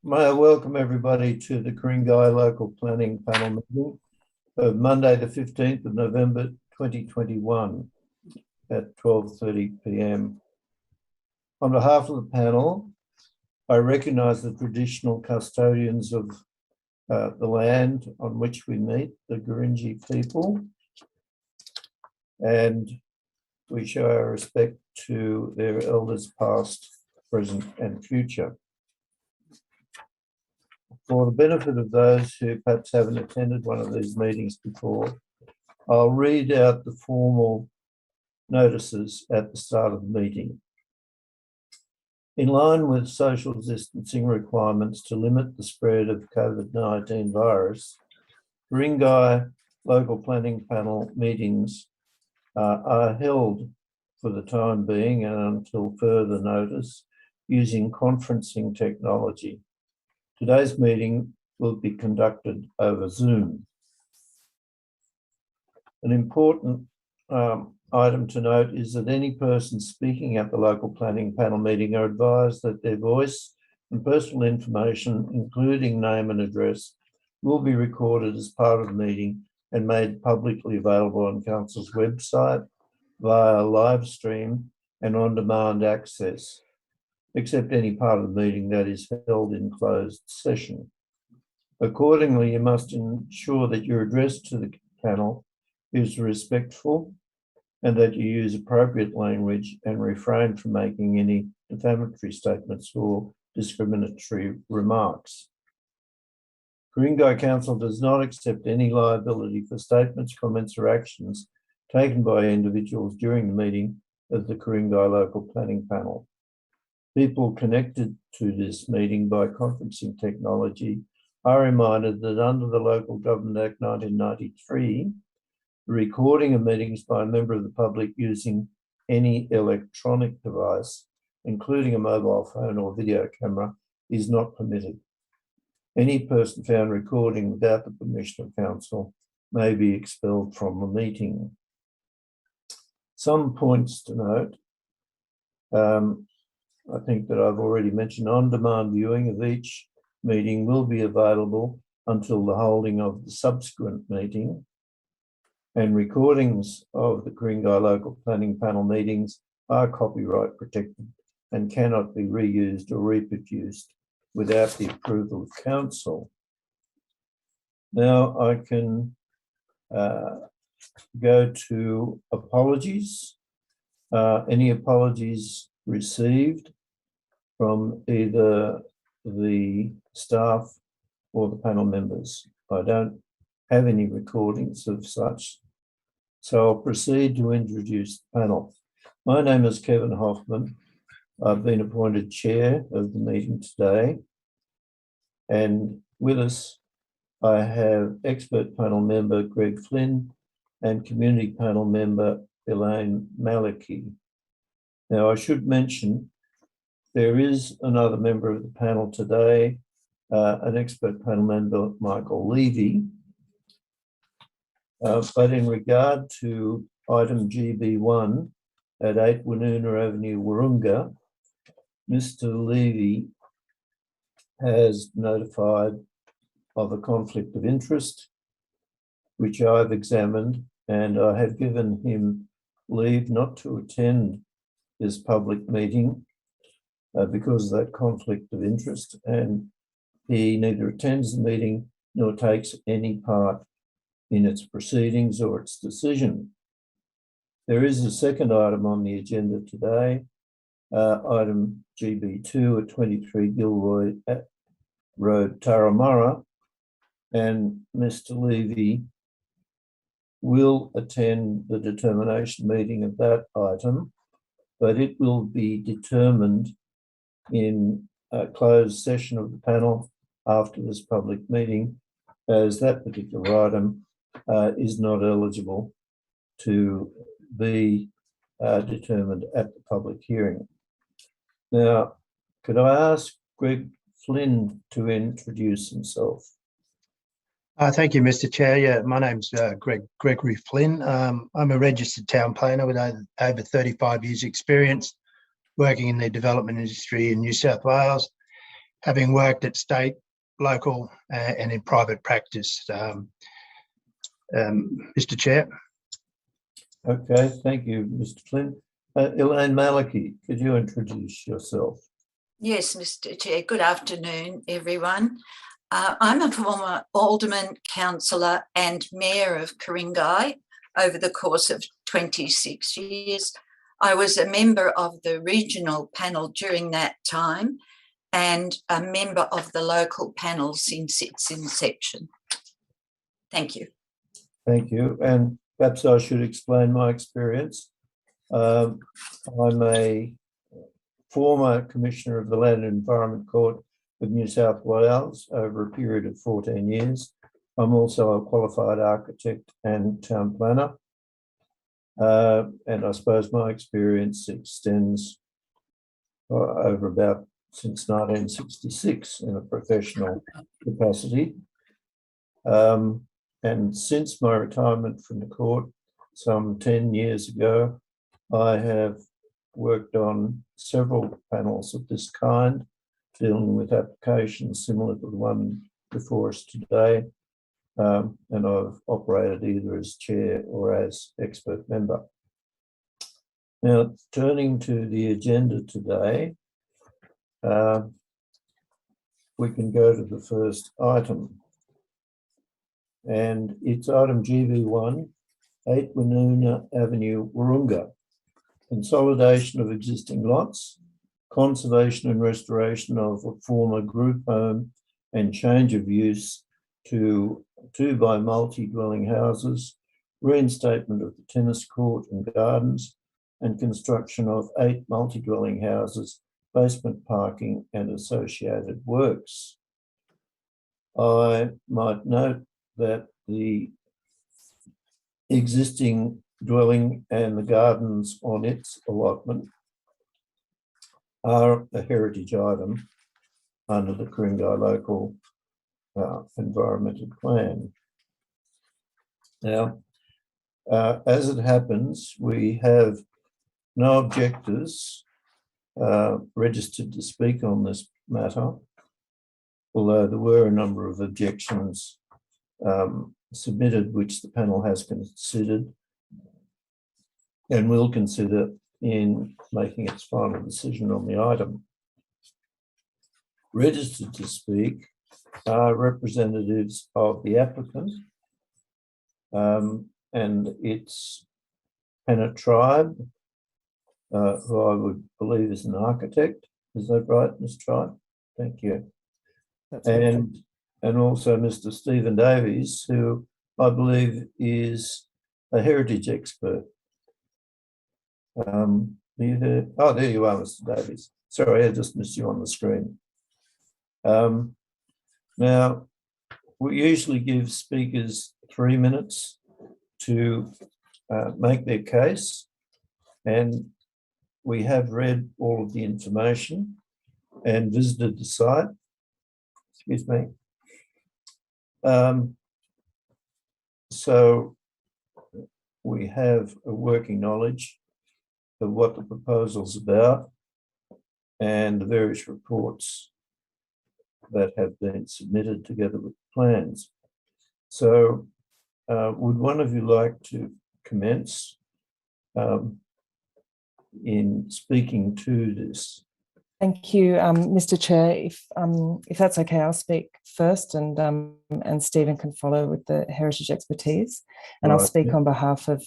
May I welcome everybody to the Ku-ring-gai Local Planning Panel meeting of Monday the 15th of November 2021 at 12:30 p.m. On behalf of the panel, I recognise the traditional custodians of the land on which we meet, the Ku-ring-gai people, and we show our respect to their elders past, present and future. For the benefit of those who perhaps haven't attended one of these meetings before, I'll read out the formal notices at the start of the meeting. In line with social distancing requirements to limit the spread of COVID-19 virus, Ku-ring-gai Local Planning Panel meetings are held for the time being and until further notice using conferencing technology. Today's meeting will be conducted over Zoom. An important item to note is that any person speaking at the local planning panel meeting are advised that their voice and personal information, including name and address, will be recorded as part of the meeting and made publicly available on Council's website via live stream and on-demand access, except any part of the meeting that is held in closed session. Accordingly, you must ensure that your address to the panel is respectful and that you use appropriate language and refrain from making any defamatory statements or discriminatory remarks. Ku-ring-gai Council does not accept any liability for statements, comments or actions taken by individuals during the meeting of the Ku-ring-gai Local Planning Panel. People connected to this meeting by conferencing technology are reminded that under the Local Government Act 1993, the recording of meetings by a member of the public using any electronic device, including a mobile phone or video camera, is not permitted. Any person found recording without the permission of Council may be expelled from the meeting. Some points to note. I think that I've already mentioned on-demand viewing of each meeting will be available until the holding of the subsequent meeting, and recordings of the Ku-ring-gai Local Planning Panel meetings are copyright protected and cannot be reused or reproduced without the approval of Council. Now I can go to apologies. Any apologies received from either the staff or the panel members? I don't have any recordings of such, so I'll proceed to introduce the panel. My name is Kevin Hoffman. I've been appointed chair of the meeting today, and with us I have expert panel member Greg Flynn and community panel member Elaine Maliki. Now I should mention there is another member of the panel today, an expert panel member, Michael Levy. But in regard to item GB1 at 8 Woonona Avenue, Wahroonga, Mr. Levy has notified of a conflict of interest, which I've examined, and I have given him leave not to attend this public meeting because of that conflict of interest, and he neither attends the meeting nor takes any part in its proceedings or its decision. There is a second item on the agenda today, item GB2 at 23 Gilroy Road, Turramurra, and Mr. Levy will attend the determination meeting of that item, but it will be determined in a closed session of the panel after this public meeting, as that particular item is not eligible to be determined at the public hearing. Now, could I ask Greg Flynn to introduce himself? Thank you, Mr. Chair. Yeah, my name's Gregory Flynn. I'm a registered town planner with over 35 years experience working in the development industry in New South Wales. having worked at state, local and in private practice, Mr. Chair. Okay, thank you, Mr. Flynn. Elaine Malachy, could you introduce yourself? Yes, Mr. Chair. Good afternoon, everyone. I'm a former Alderman, Councillor and Mayor of Ku-ring-gai over the course of 26 years. I was a member of the regional panel during that time and a member of the local panel since its inception. Thank you. Thank you. And perhaps I should explain my experience. I'm a former Commissioner of the Land and Environment Court of New South Wales over a period of 14 years. I'm also a qualified architect and town planner. And I suppose my experience extends over about since 1966 in a professional capacity. And since my retirement from the court some 10 years ago, I have worked on several panels of this kind, dealing with applications similar to the one before us today. And I've operated either as chair or as expert member. Now, turning to the agenda today, we can go to the first item. And it's item GB1, 8 Winona Avenue, Wahroonga. Consolidation of existing lots, conservation and restoration of a former group home and change of use to 2 by multi-dwelling houses, reinstatement of the tennis court and gardens, and construction of 8 multi-dwelling houses, basement parking and associated works. I might note that the existing dwelling and the gardens on its allotment are a heritage item under the Ku-ring-gai local environmental plan. Now, as it happens, we have no objectors registered to speak on this matter, although there were a number of objections submitted which the panel has considered and will consider in making its final decision on the item. Registered to speak are representatives of the applicant and its Pennet tribe, who I would believe is an architect. Is that right, Ms. Tribe? Thank you. That's right. And also Mr. Stephen Davies, who I believe is a heritage expert. Oh, there you are, Mr. Davies. Sorry, I just missed you on the screen. Now, we usually give speakers 3 minutes to make their case, and we have read all of the information and visited the site. Excuse me. So we have a working knowledge of what the proposal's about and the various reports that have been submitted together with plans. So would one of you like to commence in speaking to this? Thank you, Mr. Chair. If that's okay, I'll speak first, and Stephen can follow with the heritage expertise, and I'll speak on behalf of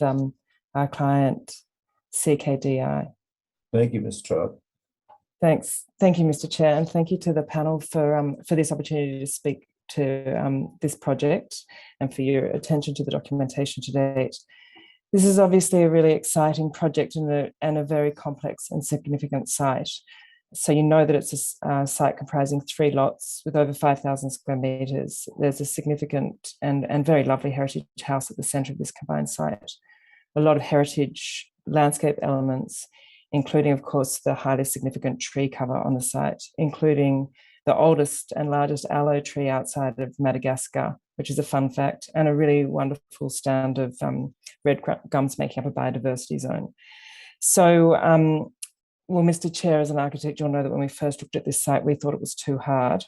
our client, CKDI. Thank you, Ms. Tribe. Thanks. Thank you, Mr. Chair, and thank you to the panel for this opportunity to speak to this project and for your attention to the documentation to date. This is obviously a really exciting project and a very complex and significant site. So you know that it's a site comprising 3 lots with over 5,000 square metres. There's a significant and very lovely heritage house at the centre of this combined site. A lot of heritage landscape elements, including, of course, the highly significant tree cover on the site, including the oldest and largest aloe tree outside of Madagascar, which is a fun fact, and a really wonderful stand of red gums making up a biodiversity zone. So well, Mr. Chair, as an architect, you'll know that when we first looked at this site, we thought it was too hard.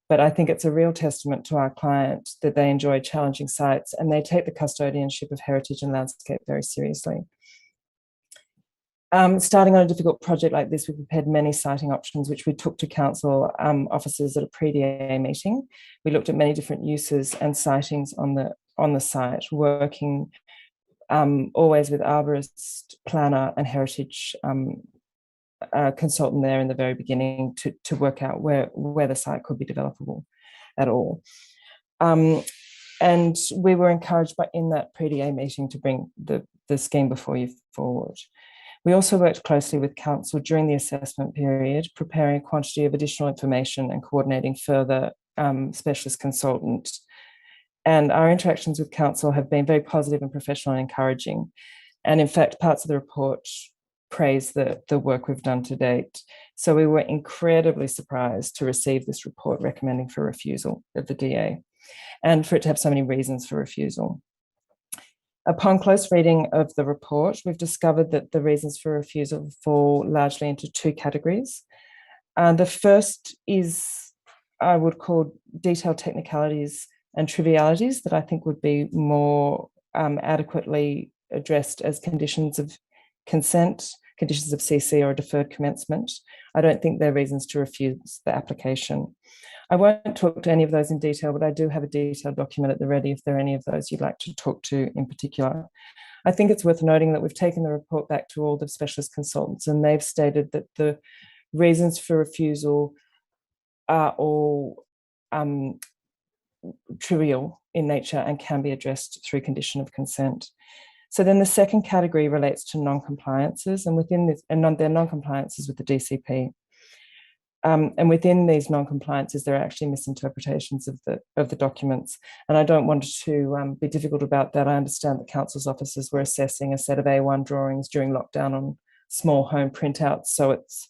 But I think it's a real testament to our client that they enjoy challenging sites and they take the custodianship of heritage and landscape very seriously. Starting on a difficult project like this, we prepared many siting options, which we took to council officers at a pre-DA meeting. We looked at many different uses and sightings on the site, working always with arborist, planner and heritage consultant there in the very beginning to work out where the site could be developable at all. And we were encouraged in that pre-DA meeting to bring the scheme before you forward. We also worked closely with council during the assessment period, preparing a quantity of additional information and coordinating further specialist consultants. And our interactions with council have been very positive and professional and encouraging. And in fact, parts of the report praise the work we've done to date. So we were incredibly surprised to receive this report recommending for refusal of the DA and for it to have so many reasons for refusal. Upon close reading of the report, we've discovered that the reasons for refusal fall largely into two categories. The first is, I would call, detailed technicalities and trivialities that I think would be more adequately addressed as conditions of consent, conditions of CC or a deferred commencement. I don't think they're reasons to refuse the application. I won't talk to any of those in detail, but I do have a detailed document at the ready if there are any of those you'd like to talk to in particular. I think it's worth noting that we've taken the report back to all the specialist consultants and they've stated that the reasons for refusal are all trivial in nature and can be addressed through condition of consent. So then the second category relates to non-compliances, and within this, and they're non-compliances with the DCP. And within these non-compliances, there are actually misinterpretations of the documents. And I don't want to be difficult about that. I understand that council's officers were assessing a set of A1 drawings during lockdown on small home printouts. So it's,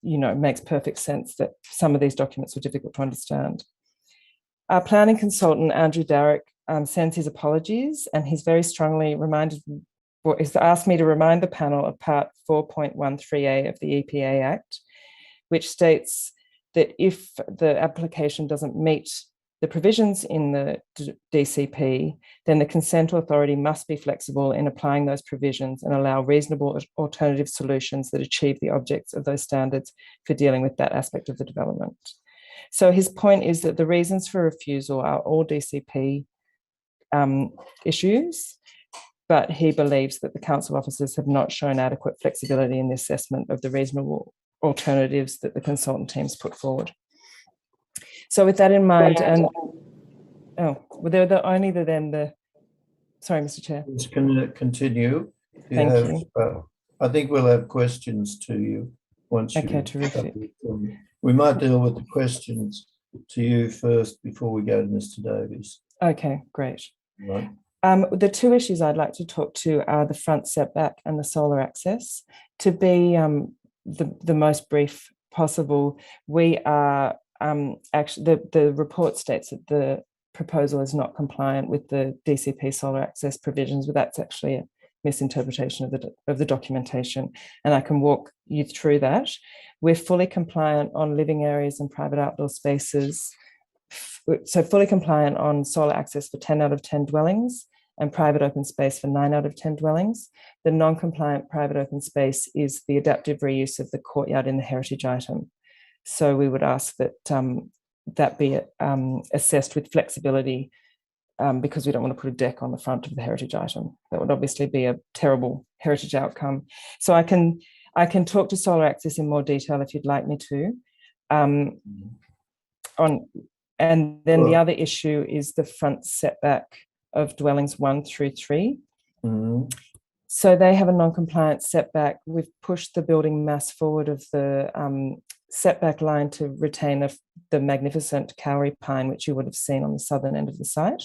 it makes perfect sense that some of these documents were difficult to understand. Our planning consultant, Andrew Darrick, sends his apologies, and he's very strongly he's asked me to remind the panel of part 4.13A of the EPA Act, which states that if the application doesn't meet the provisions in the DCP, then the consent authority must be flexible in applying those provisions and allow reasonable alternative solutions that achieve the objects of those standards for dealing with that aspect of the development. So his point is that the reasons for refusal are all DCP issues, but he believes that the council officers have not shown adequate flexibility in the assessment of the reasonable alternatives that the consultant teams put forward. So with that in mind, and sorry, Mr. Chair. Just can continue. Thank you. I think we'll have questions to you once you. Okay, terrific. We might deal with the questions to you first before we go to Mr. Davies. Okay, great. Right. The two issues I'd like to talk to are the front setback and the solar access. To be the most brief possible, we are actually, the report states that the proposal is not compliant with the DCP solar access provisions, but that's actually a misinterpretation of the documentation, and I can walk you through that. We're fully compliant on living areas and private outdoor spaces, so fully compliant on solar access for 10 out of 10 dwellings and private open space for 9 out of 10 dwellings. The non-compliant private open space is the adaptive reuse of the courtyard in the heritage item. So we would ask that that be assessed with flexibility, because we don't want to put a deck on the front of the heritage item. That would obviously be a terrible heritage outcome. So I can talk to solar access in more detail if you'd like me to. And then the other issue is the front setback of dwellings 1 through 3. Mm-hmm. So they have a non-compliant setback. We've pushed the building mass forward of the setback line to retain the magnificent kauri pine, which you would have seen on the southern end of the site.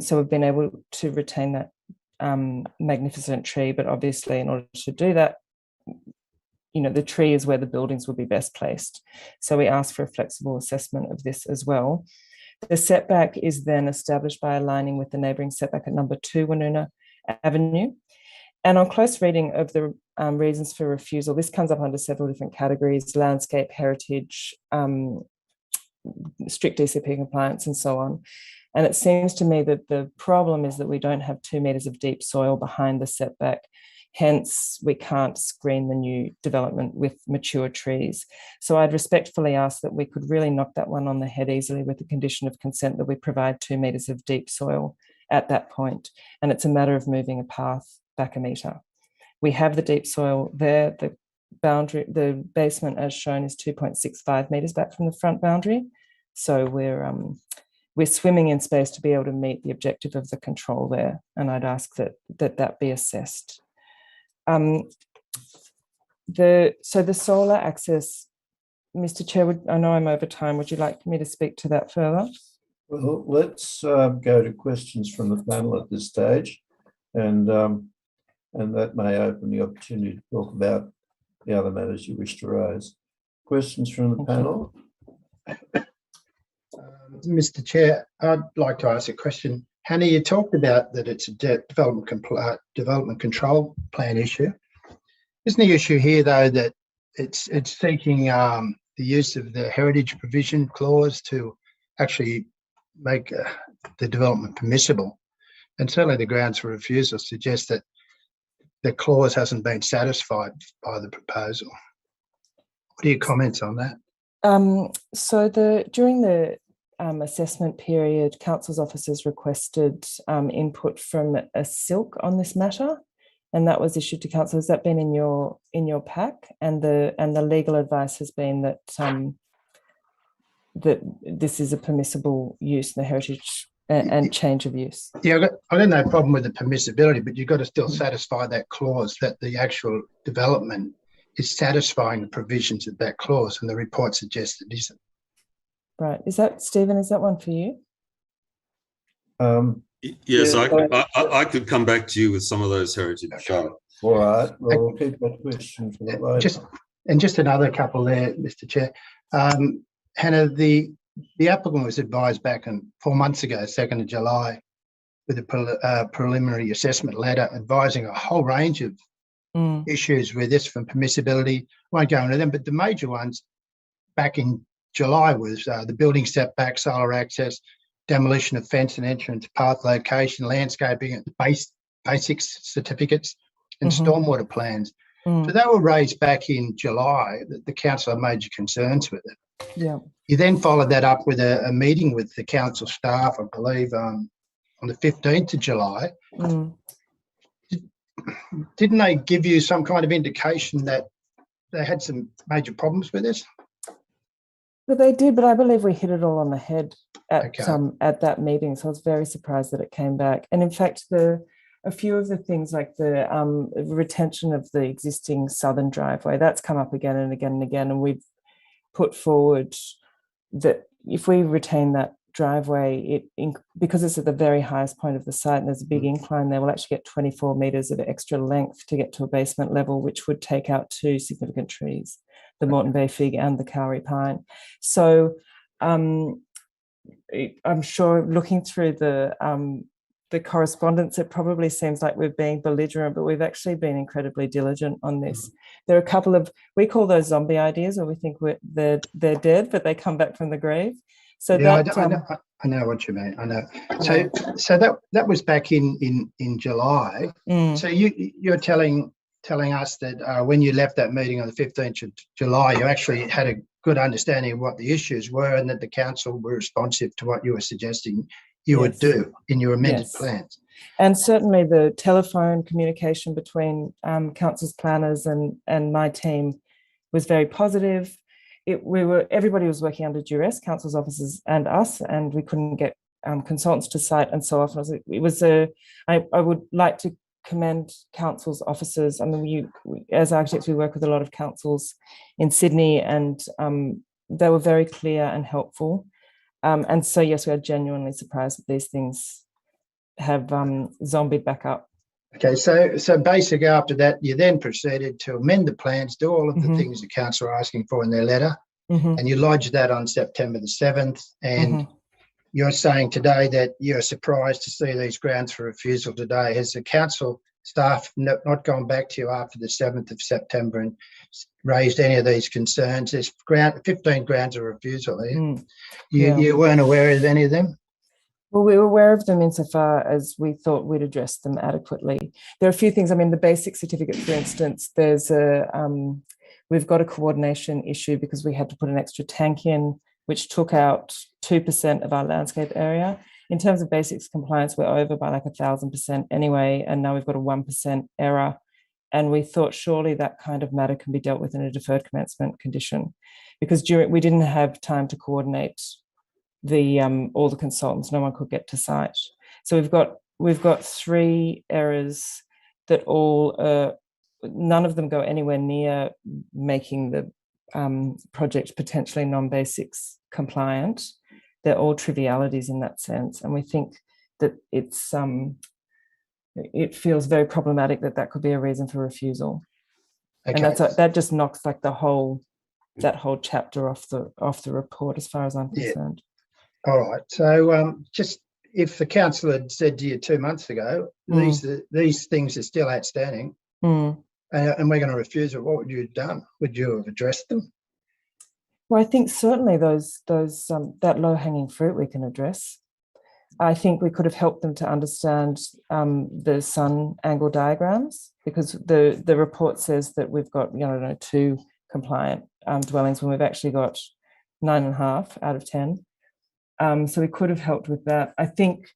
So we've been able to retain that magnificent tree, but obviously in order to do that, the tree is where the buildings would be best placed. So we ask for a flexible assessment of this as well. The setback is then established by aligning with the neighbouring setback at number 2 Woonona Avenue. And on close reading of the reasons for refusal. This comes up under several different categories: landscape, heritage, strict DCP compliance, and so on. And it seems to me that the problem is that we don't have 2 metres of deep soil behind the setback. Hence, we can't screen the new development with mature trees. So I'd respectfully ask that we could really knock that one on the head easily with the condition of consent that we provide 2 metres of deep soil at that point. And it's a matter of moving a path back a metre. We have the deep soil there. The boundary, the basement as shown is 2.65 metres back from the front boundary. So we're swimming in space to be able to meet the objective of the control there. And I'd ask that be assessed. So the solar access, Mr. Chair, I know I'm over time. Would you like me to speak to that further? Well, let's go to questions from the panel at this stage, and that may open the opportunity to talk about the other matters you wish to raise. Questions from the panel? Mr. Chair, I'd like to ask a question. Hannah, you talked about that it's a development control plan issue. Isn't the issue here, though, that it's seeking the use of the heritage provision clause to actually make the development permissible? And certainly the grounds for refusal suggest that the clause hasn't been satisfied by the proposal. What are your comments on that? So during the assessment period, council's officers requested input from a silk on this matter, and that was issued to council. Has that been in your pack? And the legal advice has been that that this is a permissible use in the heritage and change of use. Yeah, I got no problem with the permissibility, but you've got to still satisfy that clause, that the actual development is satisfying the provisions of that clause, and the report suggests it isn't. Right. Is that, Stephen, is that one for you? Yes, yeah, I could come back to you with some of those heritage. All right. Well, we'll keep that question for that later. Just another couple there, Mr. Chair. Hannah, the applicant was advised back 4 months ago, 2nd of July, with a preliminary assessment letter advising a whole range of issues with this, from permissibility. Won't go into them, but the major ones back in July was the building setback, solar access, demolition of fence and entrance, path location, landscaping, and basics certificates, and stormwater plans. So they were raised back in July, that the council had major concerns with it. Yeah. You then followed that up with a meeting with the council staff, I believe, on the 15th of July. Didn't they give you some kind of indication that they had some major problems with this? Well, they did, but I believe we hit it all on the head at that meeting. So I was very surprised that it came back. And in fact, a few of the things like the retention of the existing southern driveway, that's come up again and again and again. And we've put forward that if we retain that driveway, because it's at the very highest point of the site and there's a big incline there, we'll actually get 24 metres of extra length to get to a basement level, which would take out 2 significant trees, the Moreton Bay fig and the Kauri pine. So I'm sure looking through the correspondence, it probably seems like we're being belligerent, but we've actually been incredibly diligent on this. There are a couple of, we call those zombie ideas, where we think they're dead, but they come back from the grave. So yeah, that, I know what you mean. I know. So that was back in July. So you're telling us that when you left that meeting on the 15th of July, you actually had a good understanding of what the issues were, and that the council were responsive to what you were suggesting you would do in your amended plans. And certainly the telephone communication between council's planners and my team was very positive. Everybody was working under duress, council's officers and us, and we couldn't get consultants to site and so often. I would like to commend council's officers. I mean, as architects, we work with a lot of councils in Sydney, and they were very clear and helpful. And so, yes, we are genuinely surprised that these things have zombied back up. Okay, so basically after that, you then proceeded to amend the plans, do all of the things the council are asking for in their letter, and you lodged that on September the 7th. And you're saying today that you're surprised to see these grounds for refusal today. Has the council staff not gone back to you after the 7th of September and raised any of these concerns? There's 15 grounds of refusal here. You weren't aware of any of them? Well, we were aware of them insofar as we thought we'd addressed them adequately. There are a few things. I mean, the basic certificate, for instance, we've got a coordination issue because we had to put an extra tank in, which took out 2% of our landscape area. In terms of basics compliance, we're over by like 1,000% anyway, and now we've got a 1% error. And we thought surely that kind of matter can be dealt with in a deferred commencement condition, because we didn't have time to coordinate all the consultants. No one could get to site. So we've got 3 errors that none of them go anywhere near making the project potentially non-basics compliant. They're all trivialities in that sense, and we think that it feels very problematic that could be a reason for refusal. Okay. And that just knocks like that whole chapter off the report as far as I'm concerned. All right. So just if the council had said to you 2 months ago, these things are still outstanding, and we're going to refuse it, what would you have done? Would you have addressed them? Well, I think certainly that low-hanging fruit we can address. I think we could have helped them to understand the sun angle diagrams, because the report says that we've got 2 compliant dwellings when we've actually got 9.5 out of 10. So we could have helped with that. I think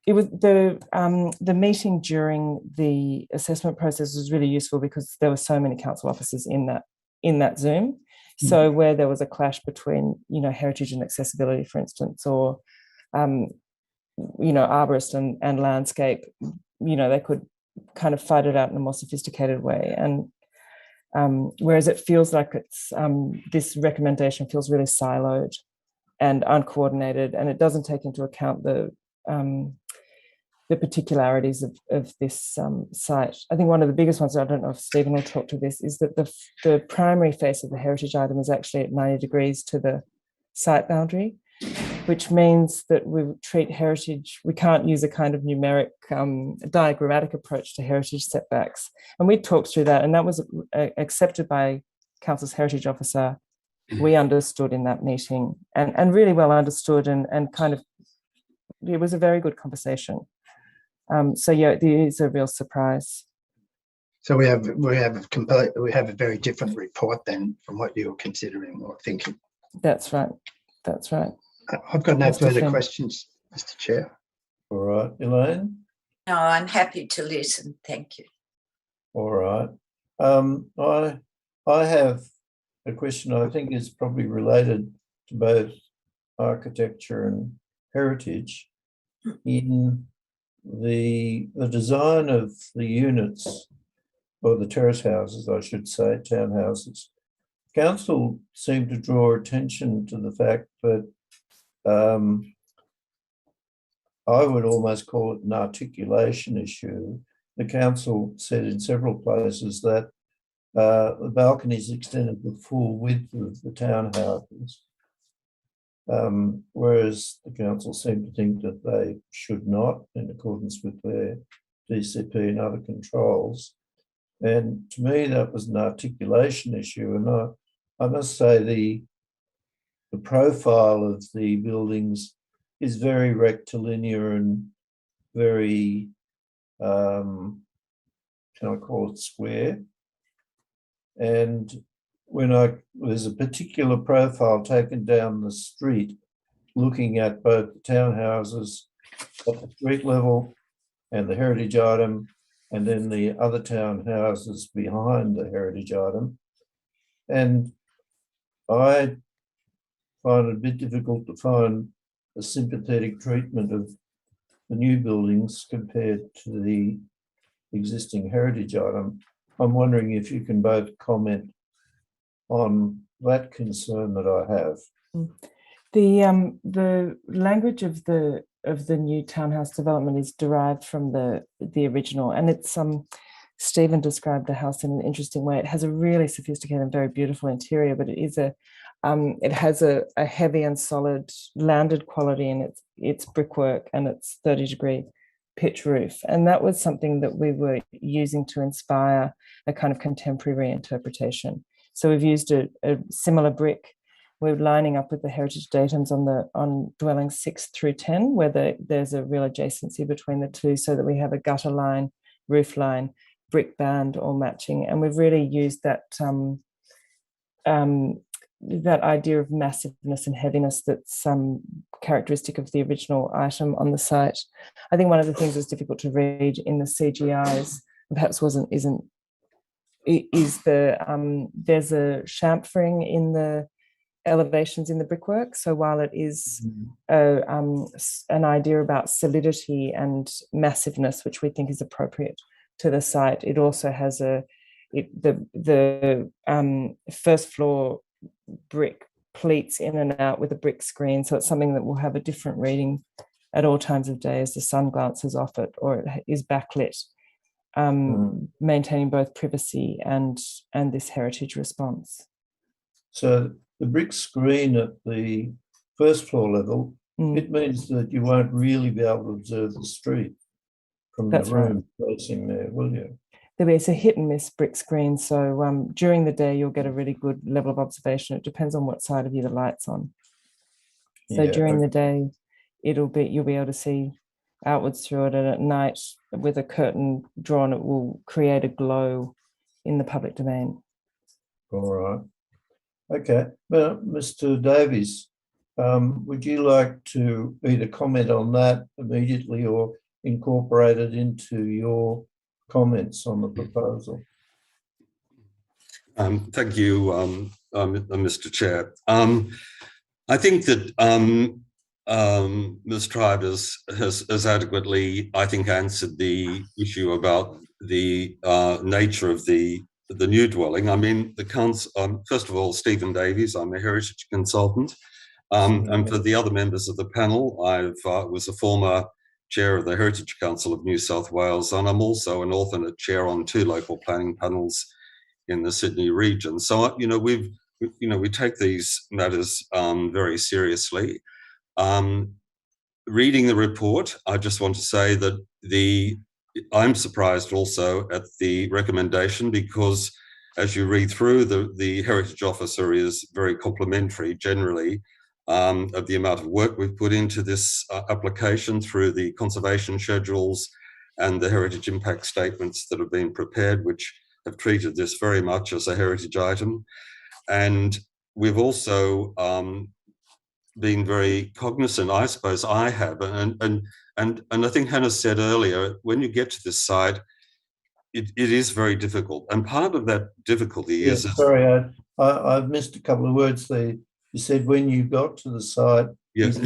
it was the meeting during the assessment process was really useful because there were so many council officers in that Zoom. So where there was a clash between heritage and accessibility, for instance, or arborist and landscape, they could kind of fight it out in a more sophisticated way. And whereas it feels like it's this recommendation feels really siloed and uncoordinated, and it doesn't take into account the particularities of this site. I think one of the biggest ones, I don't know if Stephen will talk to this, is that the primary face of the heritage item is actually at 90 degrees to the site boundary, which means that we treat heritage, we can't use a kind of numeric diagrammatic approach to heritage setbacks. And we talked through that, and that was accepted by Council's heritage officer. We understood in that meeting, and really well understood, and kind of, it was a very good conversation. So yeah, it is a real surprise. So we have a very different report then from what you were considering or thinking. That's right. I've got no further questions, Mr. Chair. All right, Elaine? No, I'm happy to listen. Thank you. All right. I have a question I think is probably related to both architecture and heritage. In the design of the units, or the terrace houses, I should say, townhouses, council seemed to draw attention to the fact that I would almost call it an articulation issue. The council said in several places that the balconies extended the full width of the townhouses, whereas the council seemed to think that they should not, in accordance with their DCP and other controls. And to me, that was an articulation issue. And I must say the profile of the buildings is very rectilinear and very, can I call it square? And there's a particular profile taken down the street, looking at both the townhouses at the street level and the heritage item, and then the other townhouses behind the heritage item. And I find it a bit difficult to find a sympathetic treatment of the new buildings compared to the existing heritage item. I'm wondering if you can both comment on that concern that I have. The language of the new townhouse development is derived from the original, and it's Stephen described the house in an interesting way. It has a really sophisticated and very beautiful interior, but it has a heavy and solid landed quality in its brickwork and its 30-degree pitch roof. And that was something that we were using to inspire a kind of contemporary reinterpretation. So we've used a similar brick. We're lining up with the heritage datums on dwellings 6 through 10, where there's a real adjacency between the two, so that we have a gutter line, roof line, brick band all matching. And we've really used that that idea of massiveness and heaviness that's characteristic of the original item on the site. I think one of the things that's difficult to read in the CGIs, perhaps is there's a chamfering in the elevations in the brickwork. So while it is an idea about solidity and massiveness, which we think is appropriate to the site, it also has the first floor brick pleats in and out with a brick screen. So it's something that will have a different reading at all times of day as the sun glances off it, or it is backlit, maintaining both privacy and this heritage response. So the brick screen at the first floor level, it means that you won't really be able to observe the street from the room facing there, will you? It's a hit and miss brick screen. So during the day, you'll get a really good level of observation. It depends on what side of you the light's on. So during the day, you'll be able to see outwards through it, and at night, with a curtain drawn, it will create a glow in the public domain. All right. Okay. Well, Mr. Davies, would you like to either comment on that immediately or incorporate it into your comments on the proposal? Thank you, Mr. Chair. I think that Ms. Tribe has adequately, I think, answered the issue about the nature of the new dwelling. I mean, the council, first of all, Stephen Davies, I'm a heritage consultant. And for the other members of the panel, I was a former chair of the Heritage Council of New South Wales, and I'm also an alternate chair on 2 local planning panels in the Sydney region. So, we take these matters very seriously. Reading the report, I just want to say that I'm surprised also at the recommendation, because as you read through, the Heritage Officer is very complimentary generally of the amount of work we've put into this application through the conservation schedules and the heritage impact statements that have been prepared, which have treated this very much as a heritage item. And we've also been very cognizant, I suppose I have, and I think Hannah said earlier, when you get to this site, it is very difficult. And part of that difficulty is... Sorry, I've missed a couple of words there. You said when you got to the site... Yes,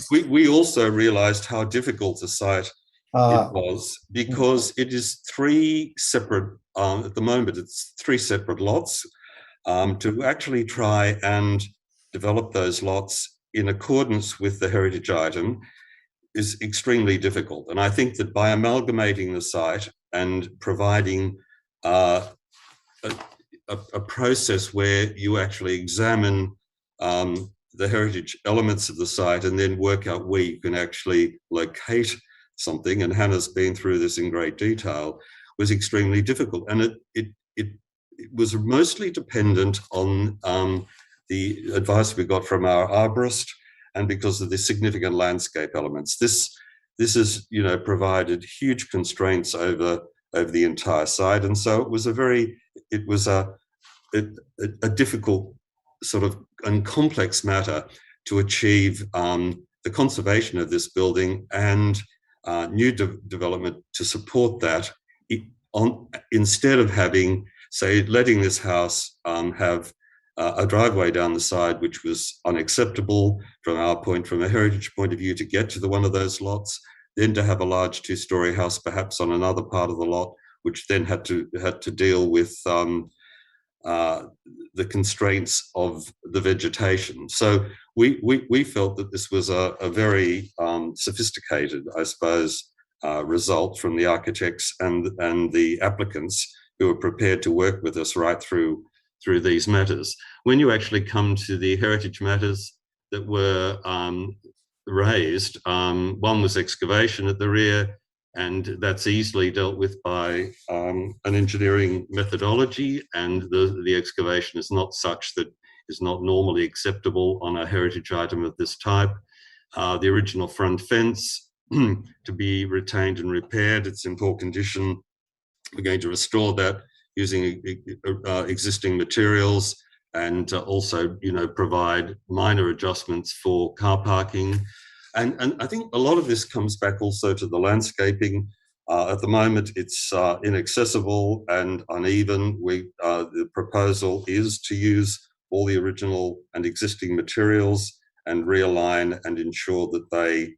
we also realised how difficult the site it was, because it is 3 separate, at the moment, it's 3 separate lots. To actually try and develop those lots in accordance with the heritage item is extremely difficult. And I think that by amalgamating the site and providing a process where you actually examine the heritage elements of the site and then work out where you can actually locate something, and Hannah's been through this in great detail, was extremely difficult. And it was mostly dependent on the advice we got from our arborist, and because of the significant landscape elements. This has, provided huge constraints over the entire site. And so it was a difficult sort of and complex matter to achieve the conservation of this building and new development to support that, instead of having, say, letting this house have a driveway down the side, which was unacceptable from a heritage point of view, to get to one of those lots, then to have a large 2-storey house perhaps on another part of the lot, which then had to deal with the constraints of the vegetation. So we felt that this was a very sophisticated, I suppose, result from the architects and the applicants who were prepared to work with us right through these matters. When you actually come to the heritage matters that were raised, one was excavation at the rear, and that's easily dealt with by an engineering methodology, and the excavation is not such that is not normally acceptable on a heritage item of this type. The original front fence to be retained and repaired, it's in poor condition. We're going to restore that using existing materials, and also, provide minor adjustments for car parking. And I think a lot of this comes back also to the landscaping. At the moment, it's inaccessible and uneven. The proposal is to use all the original and existing materials and realign and ensure that they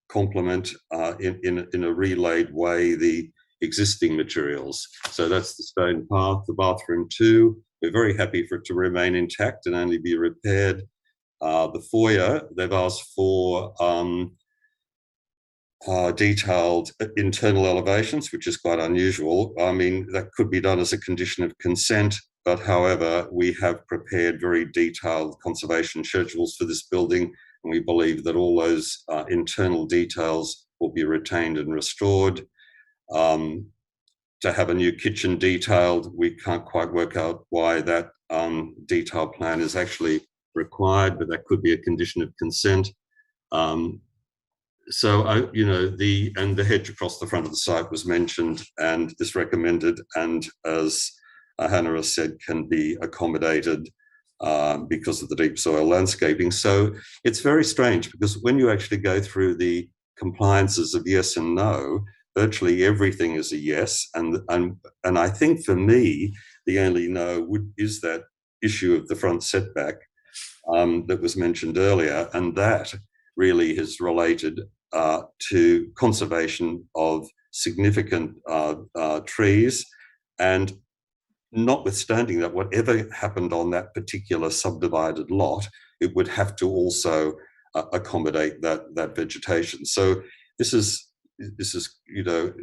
complement in a relayed way the existing materials. So that's the stone path, the bathroom too. We're very happy for it to remain intact and only be repaired. The foyer, they've asked for detailed internal elevations, which is quite unusual. I mean, that could be done as a condition of consent, but however, we have prepared very detailed conservation schedules for this building, and we believe that all those internal details will be retained and restored. To have a new kitchen detailed, we can't quite work out why that detail plan is actually required, but that could be a condition of consent. So, the hedge across the front of the site was mentioned and is recommended, and as Hannah has said, can be accommodated because of the deep soil landscaping. So it's very strange, because when you actually go through the compliances of yes and no, virtually everything is a yes. And I think for me, the only no is that issue of the front setback that was mentioned earlier, and that really is related to conservation of significant trees. And notwithstanding that, whatever happened on that particular subdivided lot, it would have to also accommodate that vegetation. So this is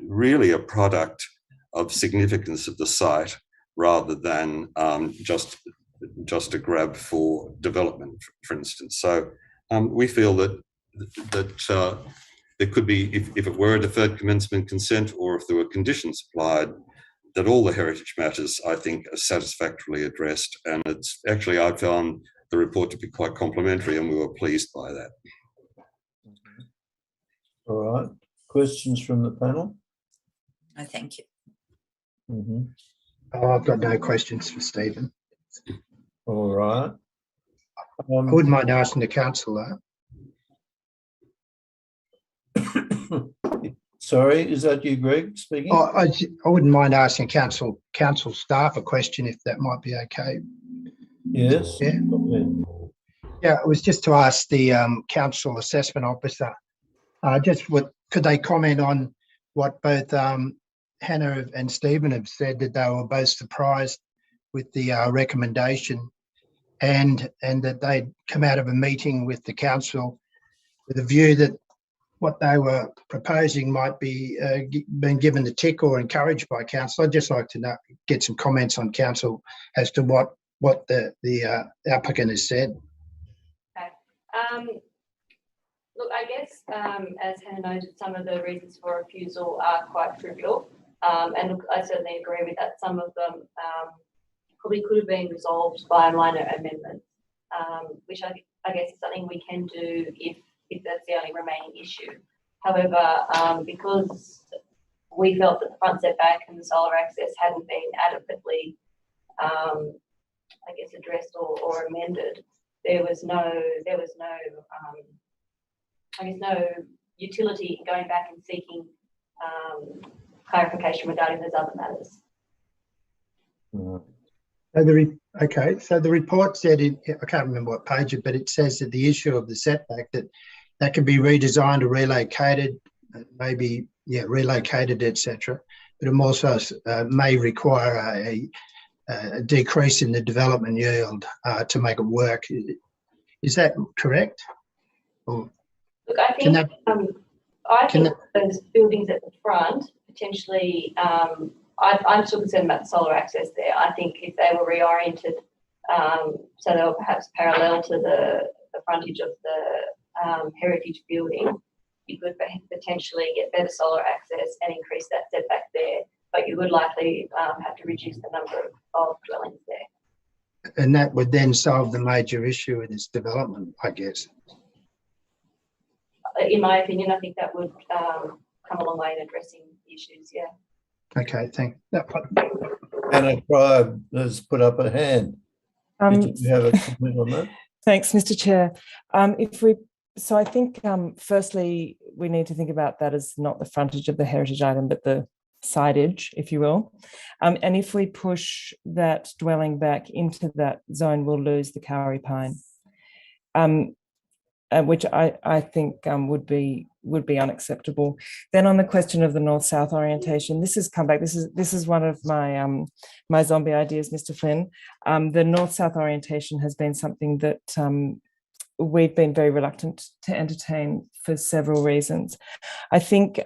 really a product of significance of the site, rather than just a grab for development, for instance. So we feel that there could be, if it were a deferred commencement consent, or if there were conditions applied, that all the heritage matters, I think, are satisfactorily addressed. And it's actually, I found the report to be quite complimentary, and we were pleased by that. All right. Questions from the panel? No, thank you. Mm-hmm. Oh, I've got no questions for Stephen. All right. I wouldn't mind asking the council though. Sorry, is that you, Greg, speaking? Oh, I wouldn't mind asking council staff a question, if that might be okay. Yes. Yeah. Yeah, it was just to ask the council assessment officer, could they comment on what both Hannah and Stephen have said, that they were both surprised with the recommendation, and that they'd come out of a meeting with the council with a view that what they were proposing might be been given the tick or encouraged by council. I'd just like to get some comments on council as to what the applicant has said. Okay. Look, I guess, as Hannah noted, some of the reasons for refusal are quite trivial. And look, I certainly agree with that. Some of them probably could have been resolved by a minor amendment, which I guess is something we can do if that's the only remaining issue. However, because we felt that the front setback and the solar access hadn't been adequately, addressed or amended, there was no utility in going back and seeking clarification regarding those other matters. So the report said, I can't remember what page, but it says that the issue of the setback, that can be redesigned or relocated, relocated, etc. But it also may require a decrease in the development yield to make it work. Is that correct? Or look, I think those buildings at the front potentially. I'm still concerned about the solar access there. I think if they were reoriented so they were perhaps parallel to the frontage of the heritage building, you could potentially get better solar access and increase that setback there, but you would likely have to reduce the number of dwellings there. And that would then solve the major issue with this development, I guess. In my opinion, I think that would come a long way in addressing issues, yeah. Okay, thank you. Anna Tribe has put up a hand. Did you have a comment on that? Thanks, Mr. Chair. So I think, firstly, we need to think about that as not the frontage of the heritage item, but the sidage, if you will. And if we push that dwelling back into that zone, we'll lose the Kauri pine, which I think would be unacceptable. Then on the question of the north-south orientation, this has come back. This is one of my my zombie ideas, Mr. Flynn. The north-south orientation has been something that we've been very reluctant to entertain for several reasons. I think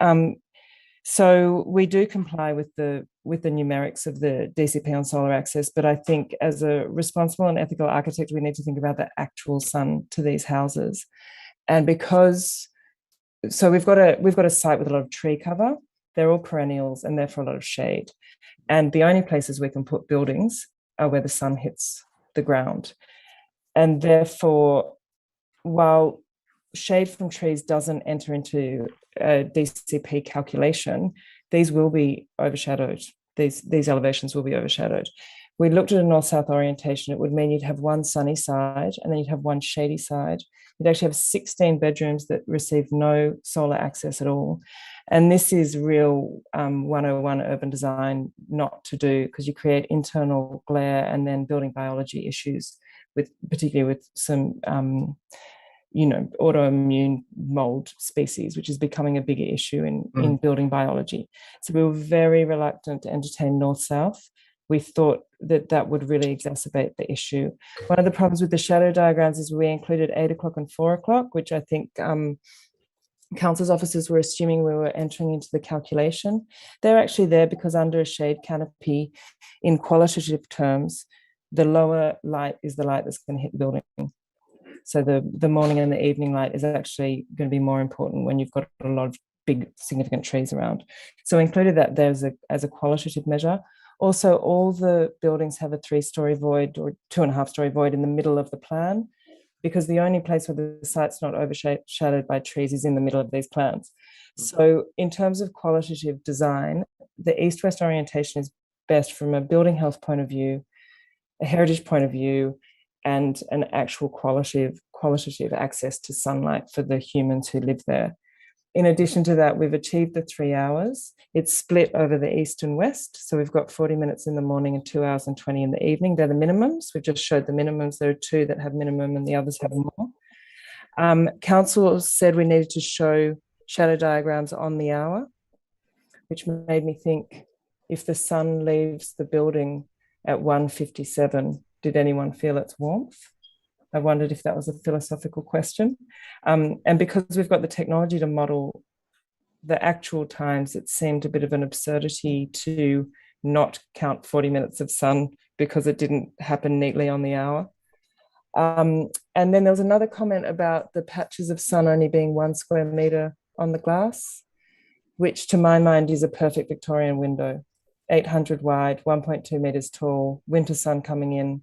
so. We do comply with the numerics of the DCP on solar access, but I think as a responsible and ethical architect, we need to think about the actual sun to these houses, and because so we've got a site with a lot of tree cover. They're all perennials and therefore a lot of shade, and the only places we can put buildings are where the sun hits the ground, and therefore, while shade from trees doesn't enter into a DCP calculation, these will be overshadowed. These elevations will be overshadowed. We looked at a north-south orientation. It would mean you'd have one sunny side and then you'd have one shady side. You'd actually have 16 bedrooms that receive no solar access at all. And this is real 101 urban design not to do, because you create internal glare and then building biology issues, particularly with some autoimmune mold species, which is becoming a bigger issue in building biology. So we were very reluctant to entertain north-south. We thought that would really exacerbate the issue. One of the problems with the shadow diagrams is we included 8 o'clock and 4 o'clock, which I think council's officers were assuming we were entering into the calculation. They're actually there because under a shade canopy, in qualitative terms, the lower light is the light that's going to hit the building. So the morning and the evening light is actually going to be more important when you've got a lot of big significant trees around. So we included that there as a qualitative measure. Also, all the buildings have a 3-story void or 2.5-story void in the middle of the plan, because the only place where the site's not overshadowed by trees is in the middle of these plans. So in terms of qualitative design, the east-west orientation is best from a building health point of view, a heritage point of view, and an actual qualitative access to sunlight for the humans who live there. In addition to that, we've achieved the 3 hours. It's split over the east and west. So we've got 40 minutes in the morning and 2 hours and 20 in the evening. They're the minimums. We've just showed the minimums. There are 2 that have minimum and the others have more. Council said we needed to show shadow diagrams on the hour, which made me think, if the sun leaves the building at 1:57, did anyone feel its warmth? I wondered if that was a philosophical question. And because we've got the technology to model the actual times, it seemed a bit of an absurdity to not count 40 minutes of sun because it didn't happen neatly on the hour. And then there was another comment about the patches of sun only being 1 square metre on the glass, which to my mind is a perfect Victorian window. 800 wide, 1.2 metres tall, winter sun coming in,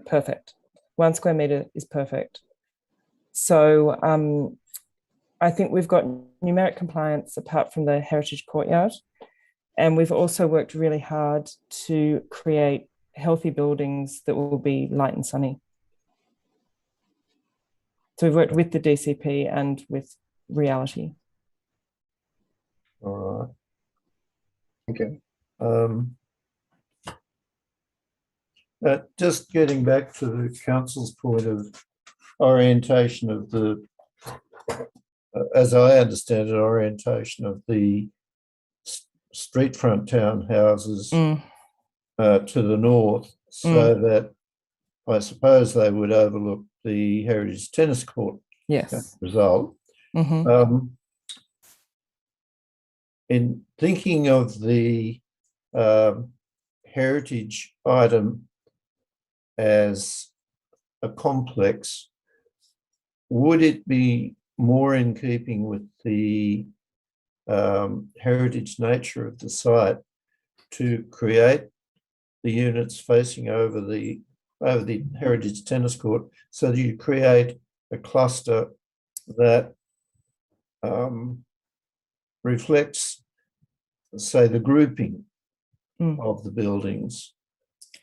perfect. 1 square metre is perfect. So I think we've got numeric compliance apart from the heritage courtyard. And we've also worked really hard to create healthy buildings that will be light and sunny. So we've worked with the DCP and with reality. All right. Okay. Just getting back to the council's point of orientation of the, as I understand it, orientation of the street front townhouses to the north, so that I suppose they would overlook the heritage tennis court result. In thinking of the heritage item as a complex, would it be more in keeping with the heritage nature of the site to create the units facing over the heritage tennis court, so that you create a cluster that reflects, say, the grouping of the buildings.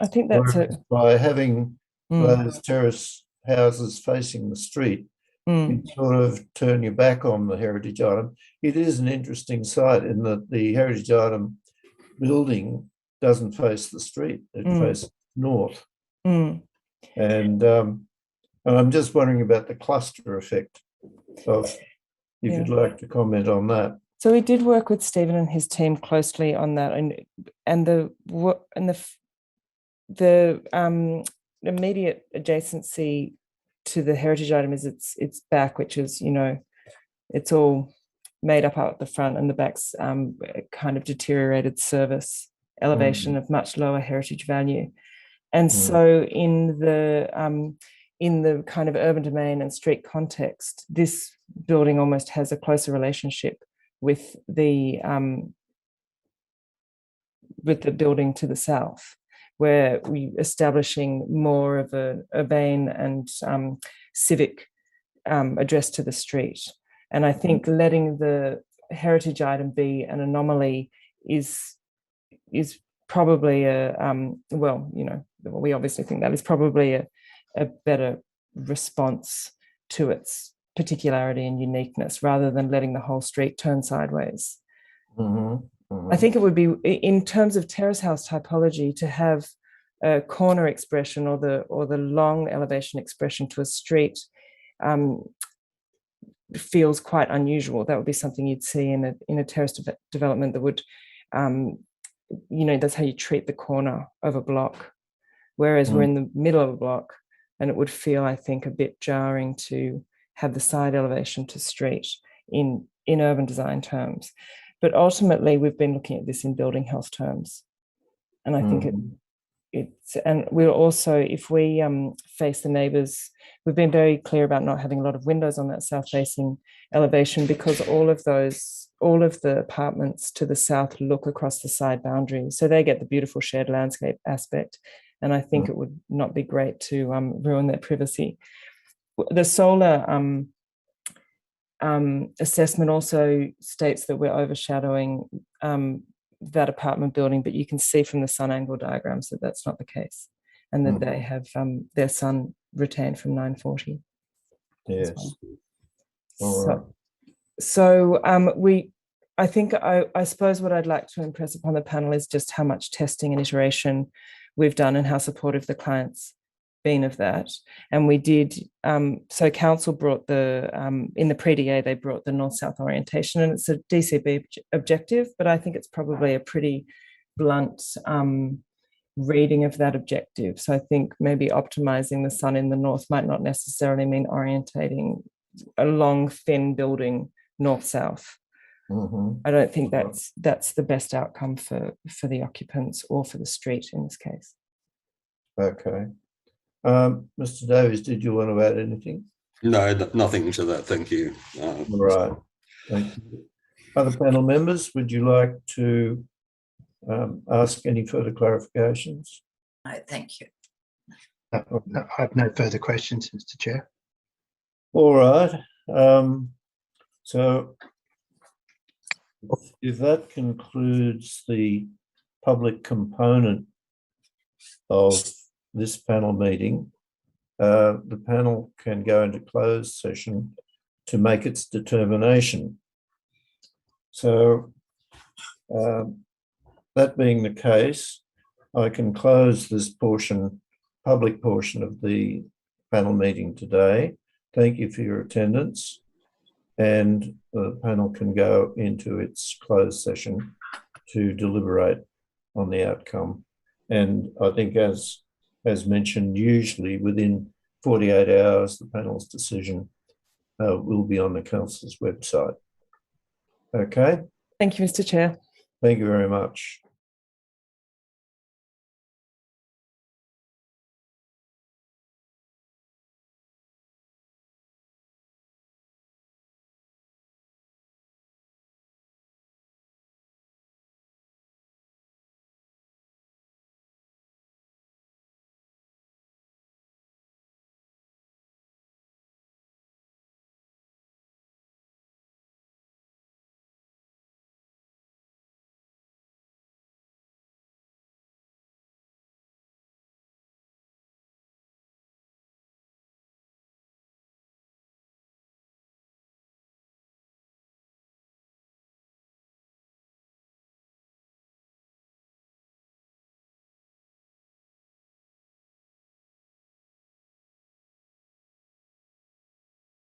I think that's Whereas by having those terrace houses facing the street, you sort of turn your back on the heritage item. It is an interesting site in that the heritage item building doesn't face the street; it faces north. And I'm just wondering about the cluster effect of, if you'd like to comment on that. So we did work with Stephen and his team closely on that, and the immediate adjacency to the heritage item is its back, which is, you know, it's all made up at the front, and the back's kind of deteriorated service elevation of much lower heritage value. And so in the kind of urban domain and street context, this building almost has a closer relationship with the building to the south, where we're establishing more of an urbane and civic address to the street. And I think letting the heritage item be an anomaly is probably well, you know, we obviously think that is probably a better response to its particularity and uniqueness, rather than letting the whole street turn sideways. I think it would be, in terms of terrace house typology, to have a corner expression or the long elevation expression to a street feels quite unusual. That would be something you'd see in a terrace development that would, you know, that's how you treat the corner of a block. Whereas we're in the middle of a block, and it would feel, I think, a bit jarring to have the side elevation to street in urban design terms. But ultimately, we've been looking at this in building health terms. And I think it's, and we'll also, if we face the neighbours, we've been very clear about not having a lot of windows on that south-facing elevation, because all of the apartments to the south look across the side boundaries. So they get the beautiful shared landscape aspect. And I think it would not be great to ruin their privacy. The solar assessment also states that we're overshadowing that apartment building, but you can see from the sun angle diagrams that that's not the case, and that they have their sun retained from 940. Yes. I think I suppose what I'd like to impress upon the panel is just how much testing and iteration we've done, and how supportive the client's been of that. And we did, so council brought in the pre-DA, they brought the north-south orientation, and it's a DCB objective, but I think it's probably a pretty blunt reading of that objective. So I think maybe optimizing the sun in the north might not necessarily mean orientating a long, thin building north-south. I don't think that's the best outcome for the occupants or for the street in this case. Okay. Mr. Davies, did you want to add anything? No, nothing to that. Thank you. All right. Thank you. Other panel members, would you like to ask any further clarifications? No, thank you. I have no further questions, Mr. Chair. All right. So if that concludes the public component of this panel meeting, the panel can go into closed session to make its determination. So that being the case, I can close this public portion of the panel meeting today. Thank you for your attendance, and the panel can go into its closed session to deliberate on the outcome. And I think, as mentioned, usually within 48 hours, the panel's decision will be on the council's website. Okay. Thank you, Mr. Chair. Thank you very much.